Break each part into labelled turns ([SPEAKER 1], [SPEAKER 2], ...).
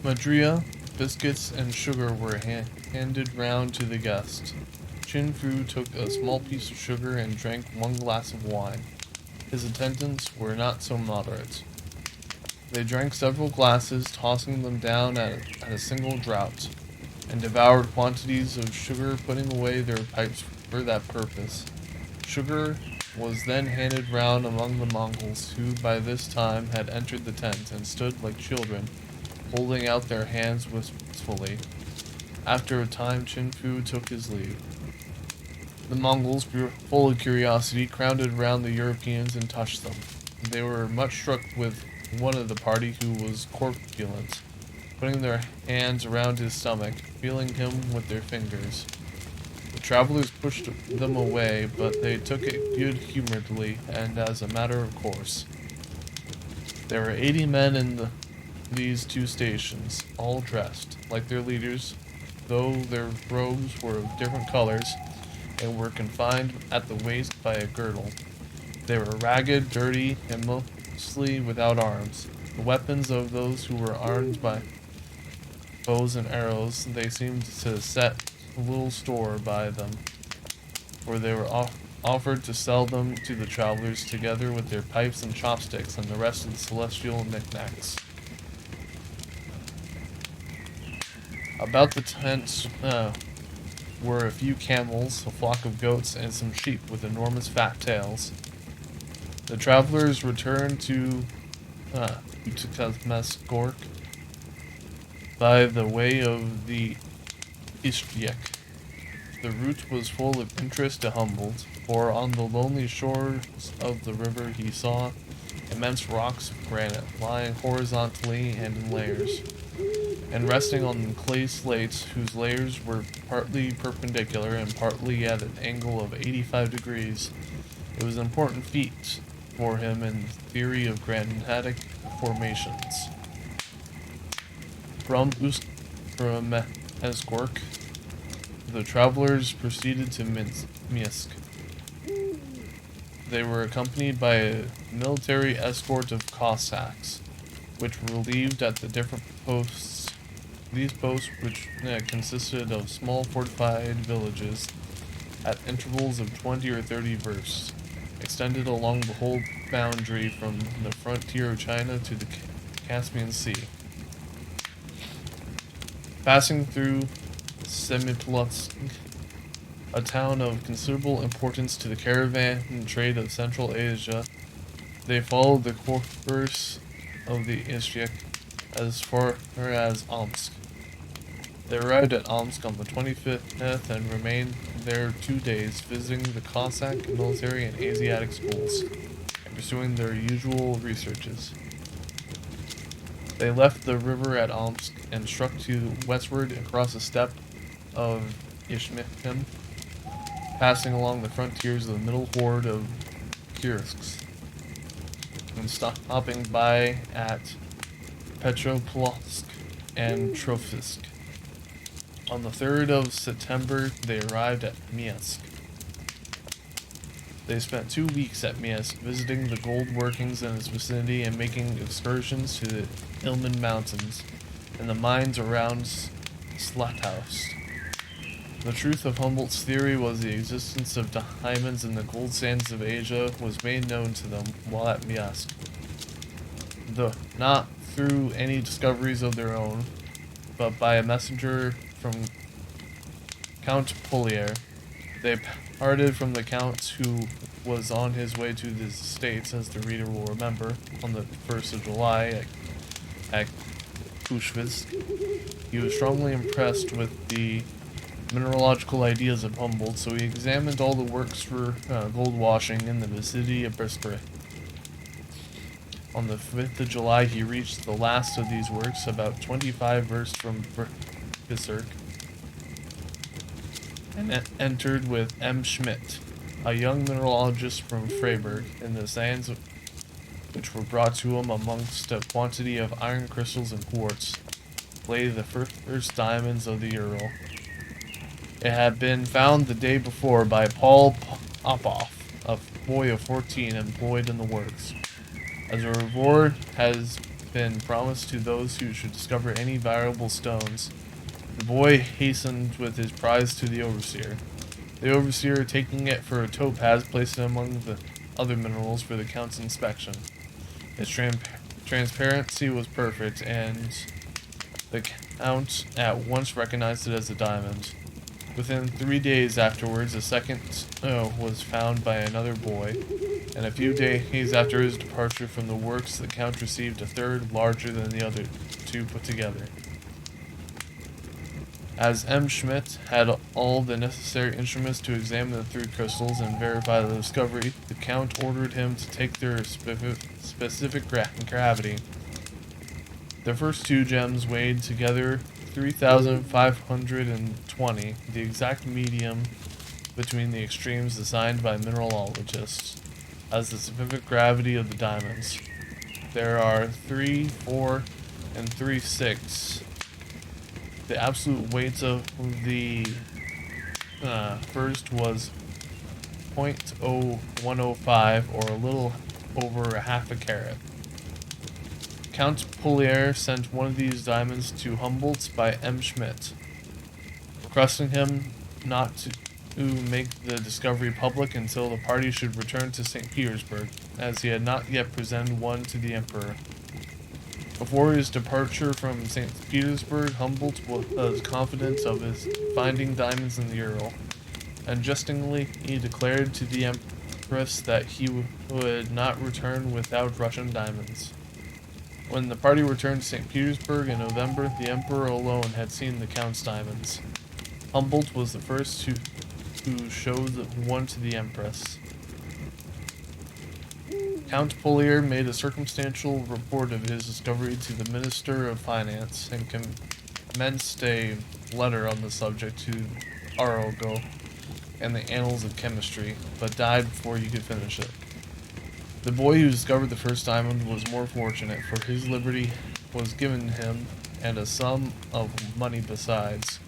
[SPEAKER 1] Madria, biscuits, and sugar were handed round to the guest. Chin Fu took a small piece of sugar and drank one glass of wine. His attendants were not so moderate. They drank several glasses, tossing them down at a single draught, and devoured quantities of sugar, putting away their pipes for that purpose. Sugar was then handed round among the Mongols, who by this time had entered the tent and stood like children, holding out their hands wistfully. After a time, Chin Fu took his leave. The Mongols, full of curiosity, crowded round the Europeans and touched them. They were much struck with one of the party who was corpulent, putting their hands around his stomach, feeling him with their fingers. The travelers pushed them away, but they took it good-humoredly and as a matter of course. There were 80 men in these two stations, all dressed like their leaders, though their robes were of different colors, and were confined at the waist by a girdle. They were ragged, dirty, and mostly without arms. The weapons of those who were armed by bows and arrows, they seemed to set little store by them, for they were offered to sell them to the travelers together with their pipes and chopsticks and the rest of the celestial knickknacks. About the tents were a few camels, a flock of goats, and some sheep with enormous fat tails. The travelers returned to Utkatsmesgork by the way of the Ishtyek. The route was full of interest to Humboldt, for on the lonely shores of the river he saw immense rocks of granite lying horizontally and in layers, and resting on clay slates whose layers were partly perpendicular and partly at an angle of 85 degrees. It was an important feat for him in the theory of granitic formations. From Escork, the travelers proceeded to Minsk. They were accompanied by a military escort of Cossacks, which were relieved at the different posts. These posts, which consisted of small fortified villages at intervals of 20 or 30 versts, extended along the whole boundary from the frontier of China to the Caspian Sea. Passing through Semipolotsk, a town of considerable importance to the caravan trade of Central Asia, they followed the course of the Ishtyek as far as Omsk. They arrived at Omsk on the 25th and remained there 2 days, visiting the Cossack military and Asiatic schools, and pursuing their usual researches. They left the river at Omsk and struck to westward across the steppe of Ishmikim, passing along the frontiers of the middle horde of Kirsks, and stopping by at Petropavlovsk and Trofisk. On the 3rd of September, they arrived at Minsk. They spent 2 weeks at Minsk, visiting the gold workings in its vicinity and making excursions to the Ilmen Mountains and the mines around Slatoust. The truth of Humboldt's theory was the existence of diamonds in the gold sands of Asia was made known to them while at Minsk, though not through any discoveries of their own, but by a messenger from Count Polier. They parted from the Count, who was on his way to the States, as the reader will remember, on the 1st of July at Kushvisk. He was strongly impressed with the mineralogical ideas of Humboldt, so he examined all the works for gold washing in the vicinity of Briskary. On the 5th of July, he reached the last of these works, about 25 versts from Biserk, and entered with M. Schmidt, a young mineralogist from Freiburg, in the sands which were brought to him amongst a quantity of iron crystals and quartz, lay the first diamonds of the Ural. It had been found the day before by Paul Popoff, a boy of 14 employed in the works. As a reward has been promised to those who should discover any valuable stones. The boy hastened with his prize to the overseer. The overseer, taking it for a topaz, placed it among the other minerals for the count's inspection. Its transparency was perfect, and the count at once recognized it as a diamond. Within 3 days afterwards, a second was found by another boy, and a few days after his departure from the works, the count received a third larger than the other two put together. As M. Schmidt had all the necessary instruments to examine the three crystals and verify the discovery, the Count ordered him to take their specific gravity. The first two gems weighed together 3,520, the exact medium between the extremes assigned by mineralogists as the specific gravity of the diamonds. There are 3, 4, and 3, 6. The absolute weight of the first was 0.0105, or a little over a half a carat. Count Polier sent one of these diamonds to Humboldt by M. Schmidt, requesting him not to make the discovery public until the party should return to St. Petersburg, as he had not yet presented one to the emperor. Before his departure from St. Petersburg, Humboldt was confident of his finding diamonds in the Ural, and jestingly he declared to the empress that he would not return without Russian diamonds. When the party returned to St. Petersburg in November, the emperor alone had seen the count's diamonds. Humboldt was the first who showed one to the empress. Count Polier made a circumstantial report of his discovery to the Minister of Finance and commenced a letter on the subject to Arago and the Annals of Chemistry, but died before he could finish it. The boy who discovered the first diamond was more fortunate, for his liberty was given him, and a sum of money besides.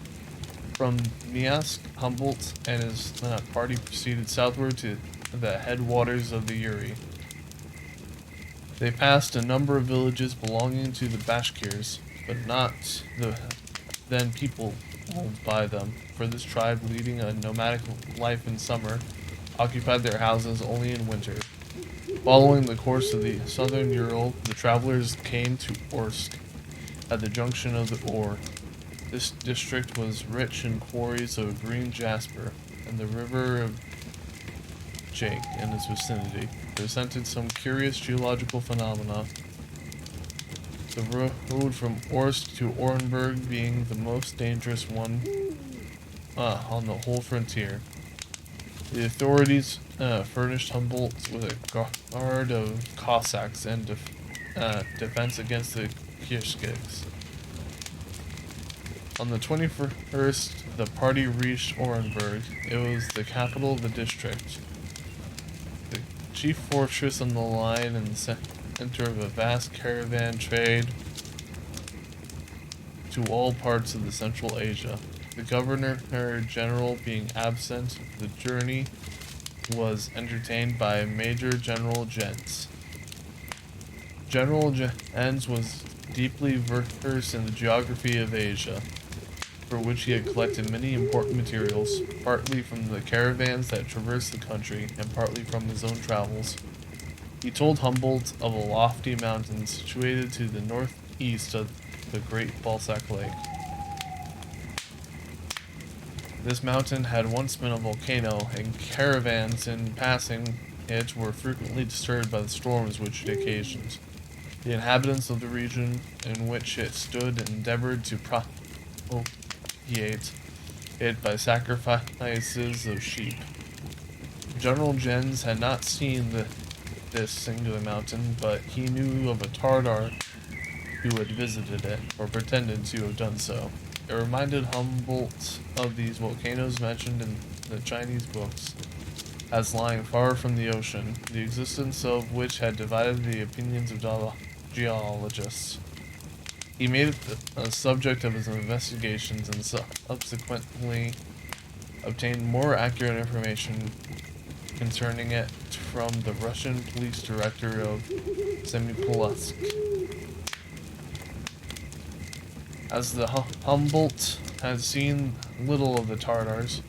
[SPEAKER 1] From Miask, Humboldt and his party proceeded southward to the headwaters of the Uri. They passed a number of villages belonging to the Bashkirs, but not the then peopled by them, for this tribe, leading a nomadic life in summer, occupied their houses only in winter. Following the course of the southern Ural, the travelers came to Orsk, at the junction of the Or. This district was rich in quarries of green jasper, and the river of Jake and its vicinity presented some curious geological phenomena. The road from Orsk to Orenburg being the most dangerous one on the whole frontier. The authorities furnished Humboldt with a guard of Cossacks and defense against the Kirghiz. On the 21st, the party reached Orenburg. It was the capital of the district, the chief fortress on the line and the center of a vast caravan trade to all parts of the Central Asia. The governor-general being absent, the journey was entertained by Major General Jens. General Jens was deeply versed in the geography of Asia, for which he had collected many important materials, partly from the caravans that traversed the country, and partly from his own travels. He told Humboldt of a lofty mountain situated to the northeast of the great Balzac Lake. This mountain had once been a volcano, and caravans in passing it were frequently disturbed by the storms which it occasioned. The inhabitants of the region in which it stood endeavored to propitiate it by sacrifices of sheep. General Jens had not seen this singular mountain, but he knew of a Tartar who had visited it, or pretended to have done so. It reminded Humboldt of these volcanoes mentioned in the Chinese books, as lying far from the ocean, the existence of which had divided the opinions of geologists. He made it a subject of his investigations and subsequently obtained more accurate information concerning it from the Russian police director of Semipolsk. As the Humboldt had seen little of the Tartars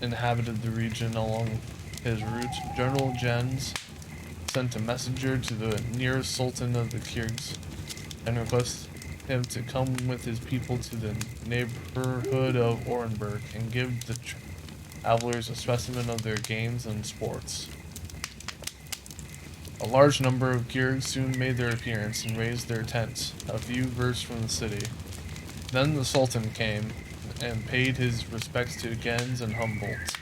[SPEAKER 1] inhabited the region along his route, General Jens sent a messenger to the nearest Sultan of the Kyrgyz and requested him to come with his people to the neighborhood of Orenburg and give the travelers a specimen of their games and sports. A large number of Kyrgyz soon made their appearance and raised their tents a few versts from the city. Then the Sultan came and paid his respects to Gens and Humboldt.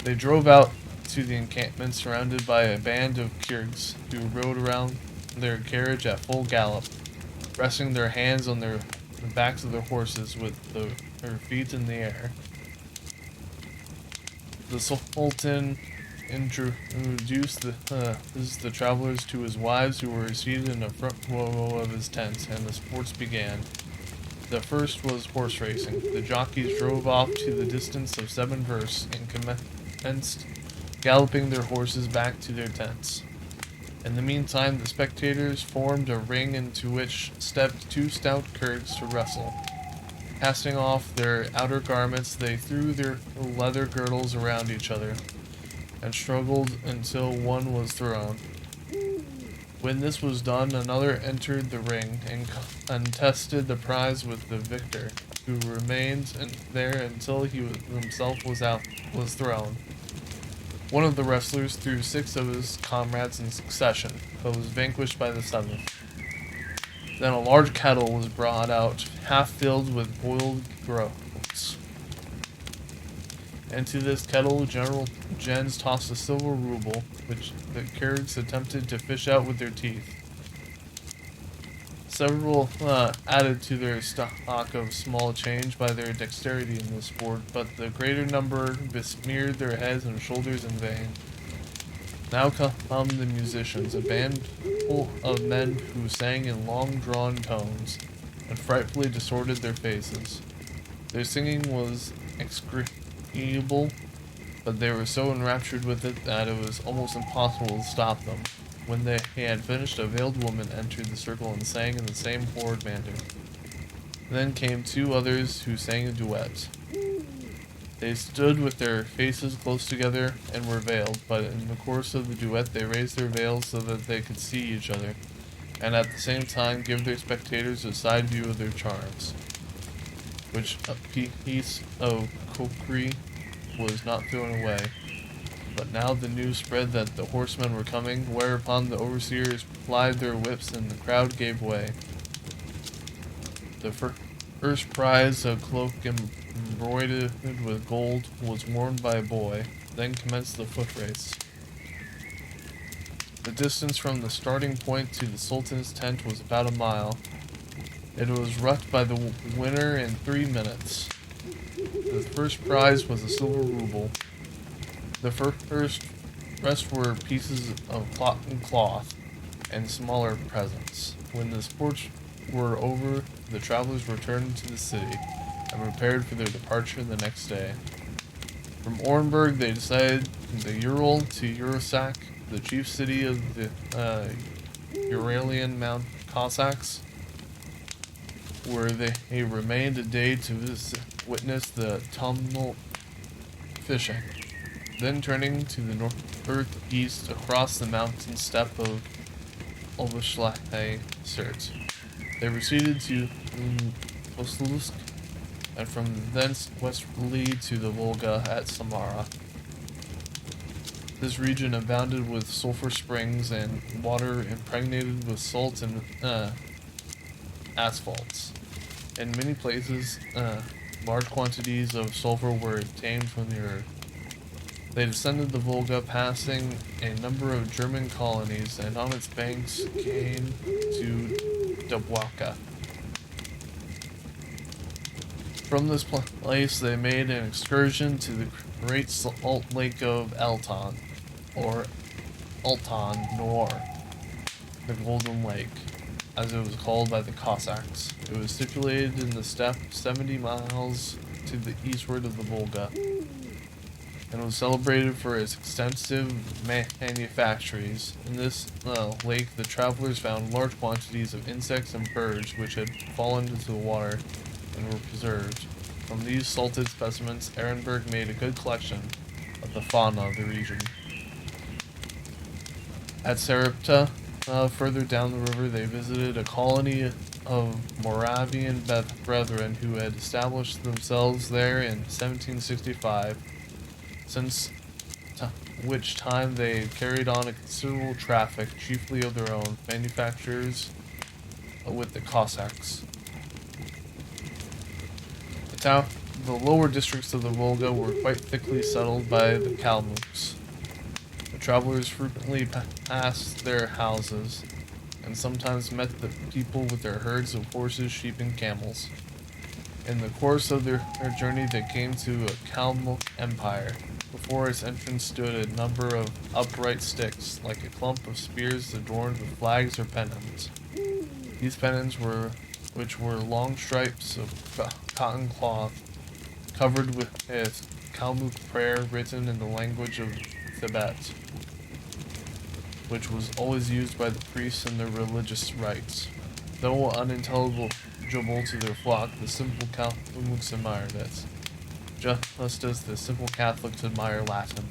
[SPEAKER 1] They drove out to the encampment surrounded by a band of Kyrgyz who rode around their carriage at full gallop, resting their hands on the backs of their horses with their feet in the air. The Sultan introduced the travelers to his wives, who were seated in the front row of his tent, and the sports began. The first was horse racing. The jockeys drove off to the distance of 7 versts and commenced galloping their horses back to their tents. In the meantime, the spectators formed a ring into which stepped 2 stout Kurds to wrestle. Casting off their outer garments, they threw their leather girdles around each other and struggled until one was thrown. When this was done, another entered the ring and contested the prize with the victor, who remained there until he himself was thrown. One of the wrestlers threw 6 of his comrades in succession, but was vanquished by the 7th. Then a large kettle was brought out, half filled with boiled groats. Into this kettle, General Jens tossed a silver ruble, which the Kurds attempted to fish out with their teeth. Several added to their stock of small change by their dexterity in this sport, but the greater number besmeared their heads and shoulders in vain. Now come the musicians, a band full of men who sang in long-drawn tones and frightfully distorted their faces. Their singing was execrable, but they were so enraptured with it that it was almost impossible to stop them. When they had finished, a veiled woman entered the circle and sang in the same horrid manner. Then came 2 others who sang a duet. They stood with their faces close together and were veiled, but in the course of the duet they raised their veils so that they could see each other, and at the same time give their spectators a side view of their charms, which a piece of coquetry was not thrown away. But now the news spread that the horsemen were coming, whereupon the overseers plied their whips and the crowd gave way. The first prize, a cloak embroidered with gold, was worn by a boy. Then commenced the foot race. The distance from the starting point to the Sultan's tent was about a mile. It was rucked by the winner in 3 minutes. The first prize was a silver ruble. The rest were pieces of cotton cloth and smaller presents. When the sports were over, the travelers returned to the city and prepared for their departure the next day. From Orenburg, they decided the Ural to Urasak, the chief city of the Uralian Mount Cossacks, where they remained a day to witness the tumult fishing. Then turning to the northeast across the mountain steppe of Sert, they proceeded to Oslutsk, and from thence westwardly to the Volga at Samara. This region abounded with sulfur springs and water impregnated with salt and asphalts. In many places, large quantities of sulfur were obtained from the earth. They descended the Volga, passing a number of German colonies, and on its banks came to Dobwaka. From this place, they made an excursion to the great salt lake of Altan, or Altan Nor, the Golden Lake, as it was called by the Cossacks. It was situated in the steppe 70 miles to the eastward of the Volga. and was celebrated for its extensive manufactories. In this lake, the travelers found large quantities of insects and birds which had fallen into the water and were preserved. From these salted specimens, Ehrenberg made a good collection of the fauna of the region. At Sarepta, further down the river, they visited a colony of Moravian brethren who had established themselves there in 1765, since which time they carried on a considerable traffic, chiefly of their own manufactures, with the Cossacks. The lower districts of the Volga were quite thickly settled by the Kalmuks. The travelers frequently passed their houses, and sometimes met the people with their herds of horses, sheep, and camels. In the course of their journey, they came to a Kalmuk empire. Before its entrance stood a number of upright sticks, like a clump of spears adorned with flags or pennons. These pennons were long stripes of cotton cloth, covered with a Kalmuk prayer written in the language of Tibet, which was always used by the priests in their religious rites. Though unintelligible to their flock, the simple Kalmuks admired it, just as the simple Catholics admire Latin.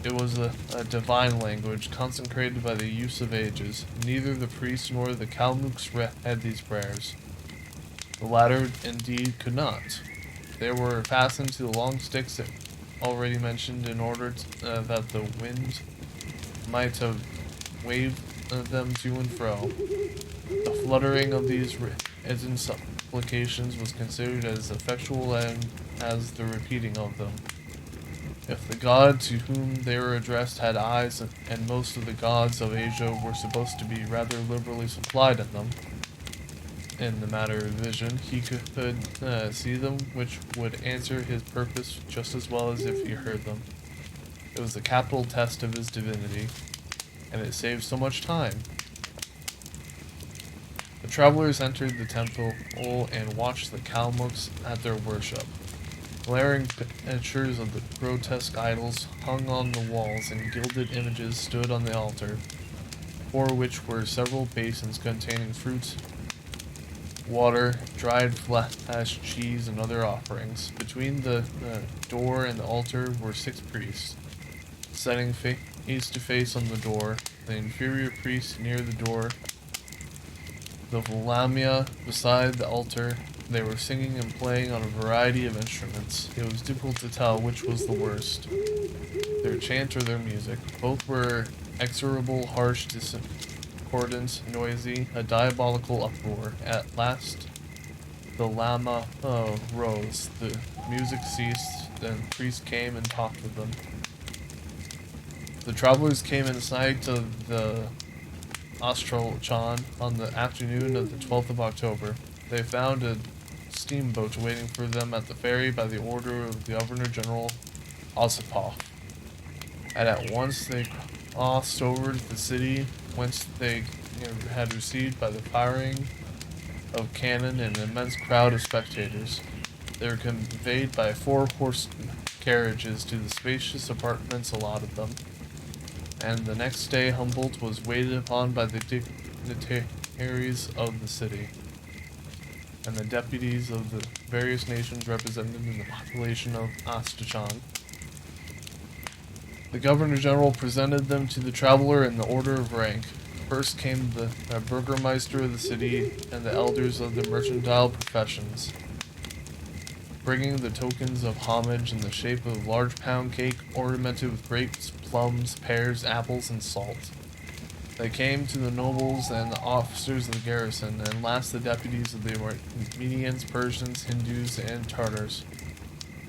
[SPEAKER 1] It was a divine language, consecrated by the use of ages. Neither the priests nor the Kalmuks read these prayers. The latter, indeed, could not. They were fastened to the long sticks already mentioned in order that the wind might have waved them to and fro. The fluttering of these written supplications was considered as effectual as the repeating of them. If the god to whom they were addressed had eyes, and most of the gods of Asia were supposed to be rather liberally supplied in them, in the matter of vision, he could see them, which would answer his purpose just as well as if he heard them. It was the capital test of his divinity, and it saved so much time. The travelers entered the temple and watched the Kalmuks at their worship. Glaring pictures of the grotesque idols hung on the walls, and gilded images stood on the altar, before which were several basins containing fruits, water, dried flesh, cheese, and other offerings. Between the door and the altar were 6 priests, sitting face to face on the door, the inferior priest near the door, the Vlamia beside the altar. They were singing and playing on a variety of instruments. It was difficult to tell which was the worst, their chant or their music. Both were execrable, harsh, discordant, noisy, a diabolical uproar. At last, the lama rose. The music ceased. Then the priest came and talked with them. The travelers came in sight of the Astrachan on the afternoon of the 12th of October. They found a steamboat waiting for them at the ferry by the order of the Governor-General Osipov. And at once they crossed over to the city, whence they had received by the firing of cannon and an immense crowd of spectators. They were conveyed by 4 horse carriages to the spacious apartments allotted them, and the next day Humboldt was waited upon by the dignitaries of the city and the deputies of the various nations represented in the population of Astrachan. The Governor-General presented them to the traveler in the order of rank. First came the Burgermeister of the city and the elders of the mercantile professions, bringing the tokens of homage in the shape of a large pound cake ornamented with grapes, plums, pears, apples, and salt. They came to the nobles and the officers of the garrison, and last the deputies of the Armenians, Persians, Hindus, and Tartars.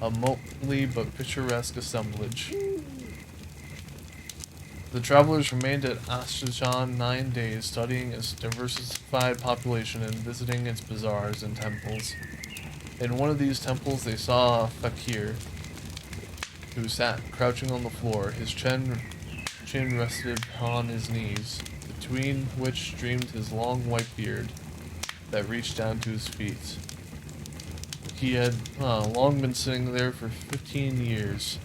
[SPEAKER 1] A motley but picturesque assemblage. The travelers remained at Astrachan 9 days, studying its diversified population and visiting its bazaars and temples. In one of these temples they saw a fakir, who sat crouching on the floor, his chin rested upon his knees, between which streamed his long white beard that reached down to his feet. He had long been sitting there for 15 years.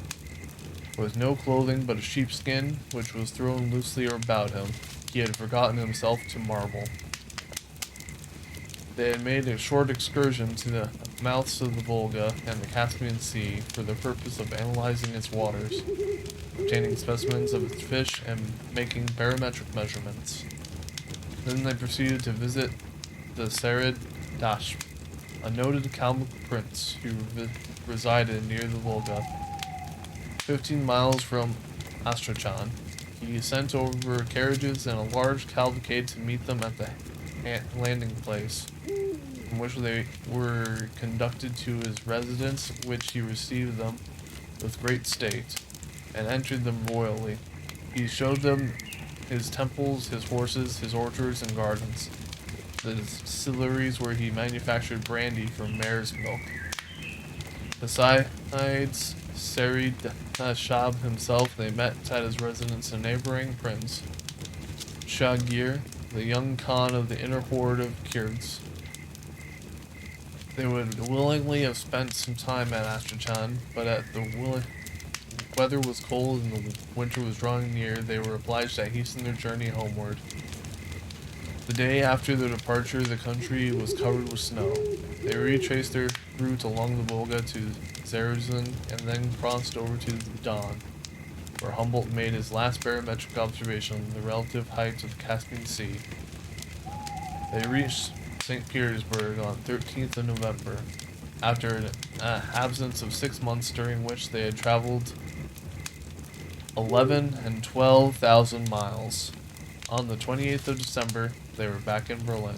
[SPEAKER 1] with no clothing but a sheepskin, which was thrown loosely about him. He had forgotten himself to marble. They had made a short excursion to the mouths of the Volga and the Caspian Sea for the purpose of analyzing its waters, obtaining specimens of its fish, and making barometric measurements. Then they proceeded to visit the Tsarid Dashp, a noted Kalmuk prince who resided near the Volga, 15 miles from Astrakhan. He sent over carriages and a large cavalcade to meet them at the landing place, from which they were conducted to his residence, which he received them with great state, and entered them royally. He showed them his temples, his horses, his orchards and gardens, the distilleries where he manufactured brandy from mare's milk. Besides Sarid Shab himself, they met at his residence a neighboring prince, Shagir, the young Khan of the inner horde of Kurds. They would willingly have spent some time at Astrakhan, but as the weather was cold and the winter was drawing near, they were obliged to hasten their journey homeward. The day after their departure, the country was covered with snow. They retraced their route along the Volga to Zerzun and then crossed over to the Don, where Humboldt made his last barometric observation on the relative heights of the Caspian Sea. They reached St. Petersburg on 13th of November, after an absence of 6 months during which they had traveled 11 and 12,000 miles. On the 28th of December, they were back in Berlin.